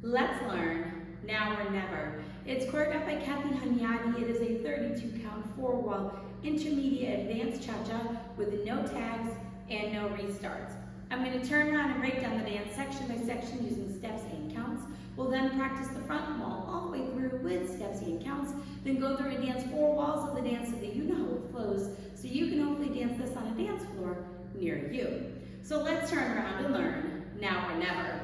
Let's learn Now or Never. It's choreographed by Kathy Hunyadi. It is a 32-count 4-wall intermediate advanced cha-cha with no tags and no restarts. I'm going to turn around and break down the dance section by section using steps and counts. We'll then practice the front wall all the way through with steps and counts, then go through and dance 4 walls of the dance so that you know how it flows, so you can hopefully dance this on a dance floor near you. So let's turn around and learn Now or Never.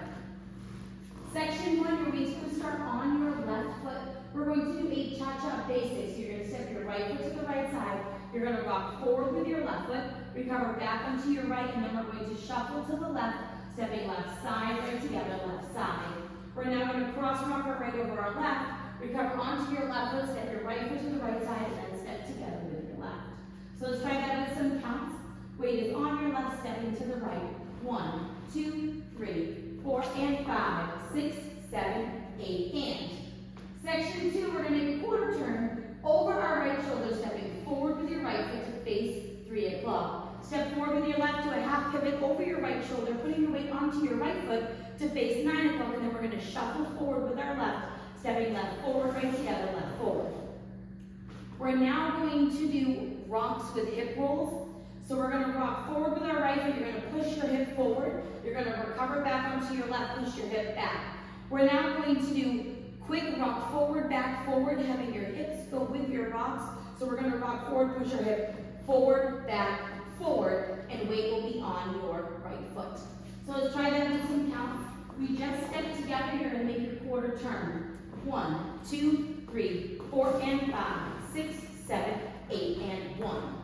Section 1, we're going to start on your left foot. We're going to do a cha-cha basic. So you're going to step your right foot to the right side. You're going to rock forward with your left foot, recover back onto your right, and then we're going to shuffle to the left, stepping left side, right together, left side. We're now going to cross rock our right over our left, recover onto your left foot, step your right foot to the right side, and then step together with your left. So let's try that with some counts. Weight is on your left, stepping to the right. 1, 2, 3, 4, and 5, 6, 7, 8, and. Section 2, we're going to make a quarter turn over our right shoulder, stepping forward with your right foot to face 3 o'clock. Step forward with your left to a half pivot over your right shoulder, putting your weight onto your right foot to face 9 o'clock, and then we're going to shuffle forward with our left, stepping left forward, right together, left forward. We're now going to do rocks with hip rolls. So we're going to rock forward with our right foot. You're going to push your hip forward. You're going to recover back onto your left, push your hip back. We're now going to do quick rock forward, back forward, having your hips go with your rocks. So we're going to rock forward, push your hip forward, back, forward, and weight will be on your right foot. So let's try that with some counts. We just step together. You're going to make your quarter turn. 1, 2, 3, 4, and 5, 6, 7, 8, and 1.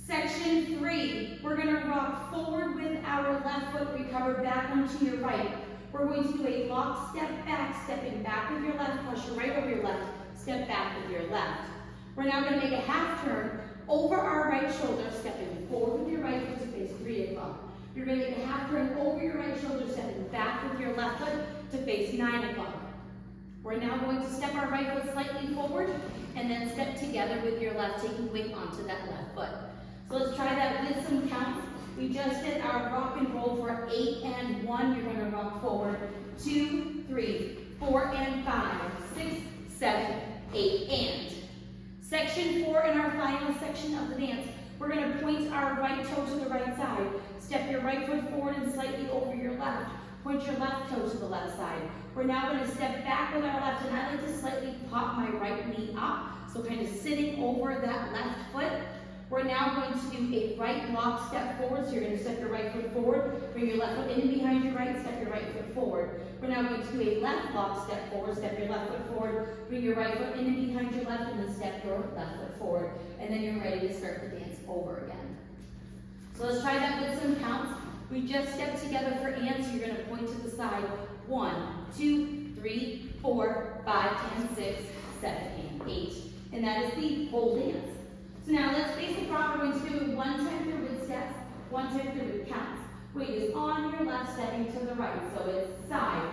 Section 3, we're going to rock forward with our left foot, recover back onto your right. We're going to do a lock step back, stepping back with your left, push your right over your left, step back with your left. We're now going to make a half turn over our right shoulder, stepping forward with your right foot to face 3 o'clock. You're going to make a half turn over your right shoulder, stepping back with your left foot to face 9 o'clock. We're now going to step our right foot slightly forward and then step together with your left, taking weight onto that left foot. So let's try that with some counts. We just did our rock and roll for 8 and 1. You're going to rock forward 2, 3, 4, and 5, 6, 7, 8, and. Section 4 in our final section of the dance. We're going to point our right toe to the right side. Step your right foot forward and slightly over your left. Point your left toe to the left side. We're now going to step back with our left, and I like to slightly pop my right knee up, so kind of sitting over that left foot. We're now going to do a right lock step forward, so you're going to step your right foot forward, bring your left foot in and behind your right, step your right foot forward. We're now going to do a left lock step forward, step your left foot forward, bring your right foot in and behind your left, and then step your left foot forward. And then you're ready to start the dance over again. So let's try that with some counts. We just stepped together for and, so you're going to point to the side. 1, 2, 3, 4, 5, and 6, 7, and 8. And that is the whole dance. So now let's face the front. We're going to do it 1 time through with steps, 1 time through with counts. Weight is on your left, stepping to the right. So it's side,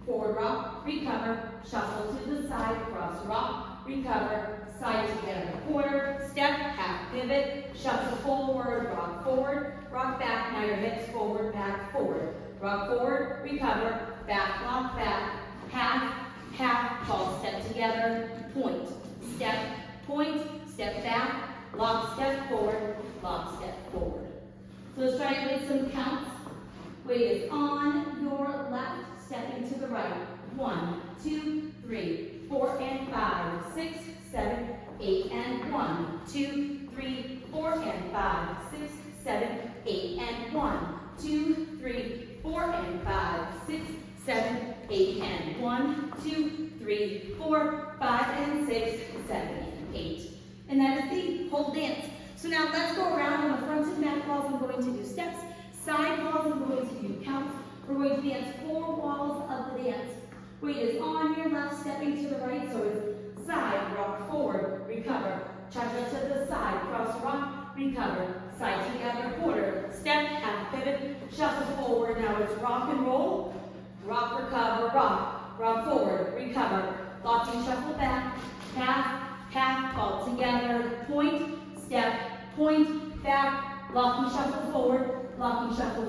forward rock, recover, shuffle to the side, cross rock, recover, side together, quarter, step, half pivot, shuffle forward, rock back. Now your hips forward, back, forward. Rock forward, recover, back, lock back, half, ball step together, point, step back, lock, step forward, lock, step forward. So let's try it with some counts. Weight is on your left, stepping to the right. 1, 2, 3, 4, and 5, 6, 7, 8, and 1, 2, 3, 4, and 5, 6, 7, 8, and 1, 2, 3, 4, and 5, 6, 7, 8, and 1, 2, 3, 4, 5, and 6, 7, and 8. And that is the whole dance. So now let's go around on the front and back walls. I'm going to do steps. Side walls, I'm going to do counts. We're going to dance 4 walls of the dance. Weight is on your left, stepping to the right. So it's side, rock forward, recover. Cha-cha to the side, cross rock, recover. Side together, quarter, step, half pivot, shuffle forward. Now it's rock and roll. Rock, recover, rock forward, recover. Locking, shuffle back, half, ball together, point, step, point, back, locking, shuffle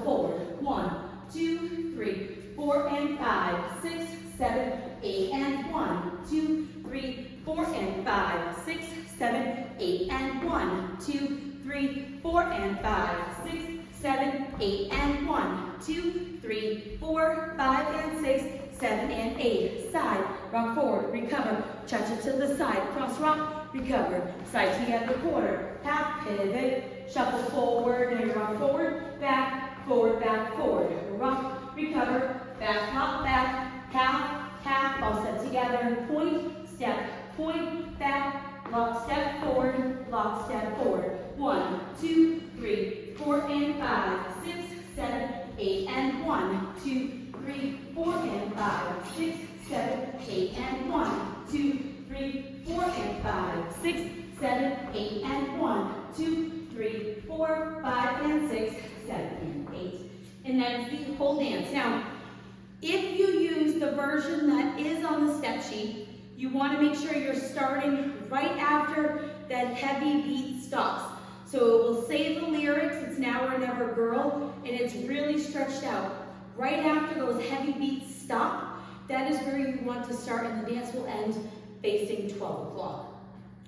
forward, 1, 2, 3, 4, and 5, 6, 7, 8, and 1, 2, 3, 4, and 5, 6, 7, 8, and 1, 2, 3, 4, and 5, 6, 7, 8, and 1, 2, 3, 4, 5, and 6, 7, and 8. Side, rock forward, recover, cha-cha to the side, cross rock, recover, side together, quarter, half, pivot, shuffle forward, and rock forward, back, forward, rock, recover, back, hop, back, half, all step together, point, back, lock, step forward, 1, 2, 3, 4, and 5, 6, 7, 8, and 1, 2, 3, 4, and 5, 6, 7, 8, and 1, 2, 3, 4, and 5, 6, 7, 8, and 1, 2, 3, 4, 5, and 6, 7, and 8. And that's the whole dance. Now, if you use the version that is on the step sheet, you want to make sure you're starting right after that heavy beat stops. So it will say the lyrics, it's Now or Never Girl, and it's really stretched out. Right after those heavy beats stop, that is where you want to start, and the dance will end facing 12 o'clock.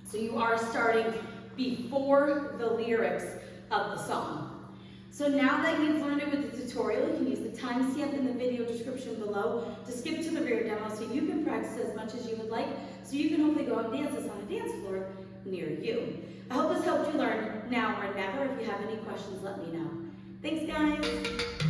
So you are starting before the lyrics of the song. So now that you've learned it with the tutorial, you can use the timestamp in the video description below to skip to the rear demo so you can practice as much as you would like, so you can hopefully go out and dance this on a dance floor near you. I hope this helped you learn now or never. If you have any questions, let me know. Thanks, guys.